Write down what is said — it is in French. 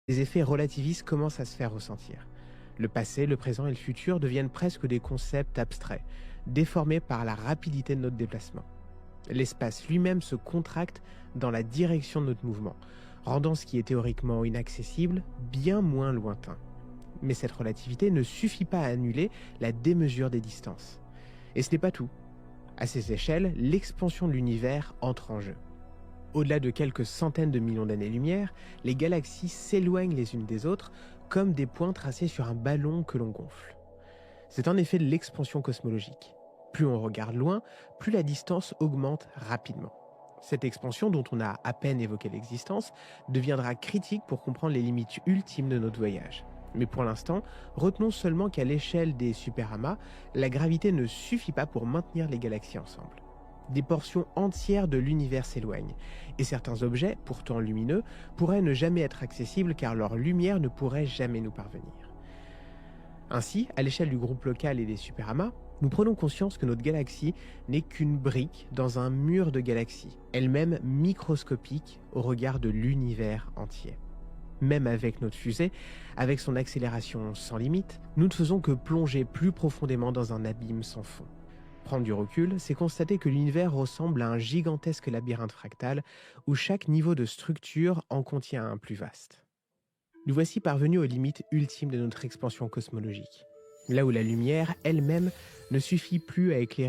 Les effets relativistes commencent à se faire ressentir. Le passé, le présent et le futur deviennent presque des concepts abstraits, déformés par la rapidité de notre déplacement. L'espace lui-même se contracte dans la direction de notre mouvement, rendant ce qui est théoriquement inaccessible bien moins lointain. Mais cette relativité ne suffit pas à annuler la démesure des distances. Et ce n'est pas tout. À ces échelles, l'expansion de l'univers entre en jeu. Au-delà de quelques centaines de millions d'années-lumière, les galaxies s'éloignent les unes des autres comme des points tracés sur un ballon que l'on gonfle. C'est un effet de l'expansion cosmologique. Plus on regarde loin, plus la distance augmente rapidement. Cette expansion, dont on a à peine évoqué l'existence, deviendra critique pour comprendre les limites ultimes de notre voyage. Mais pour l'instant, retenons seulement qu'à l'échelle des superamas, la gravité ne suffit pas pour maintenir les galaxies ensemble. Des portions entières de l'univers s'éloignent, et certains objets, pourtant lumineux, pourraient ne jamais être accessibles car leur lumière ne pourrait jamais nous parvenir. Ainsi, à l'échelle du groupe local et des superamas, nous prenons conscience que notre galaxie n'est qu'une brique dans un mur de galaxies, elle-même microscopique au regard de l'univers entier. Même avec notre fusée, avec son accélération sans limite, nous ne faisons que plonger plus profondément dans un abîme sans fond. Prendre du recul, c'est constater que l'univers ressemble à un gigantesque labyrinthe fractal où chaque niveau de structure en contient un plus vaste. Nous voici parvenus aux limites ultimes de notre expansion cosmologique, là où la lumière elle-même ne suffit plus à éclairer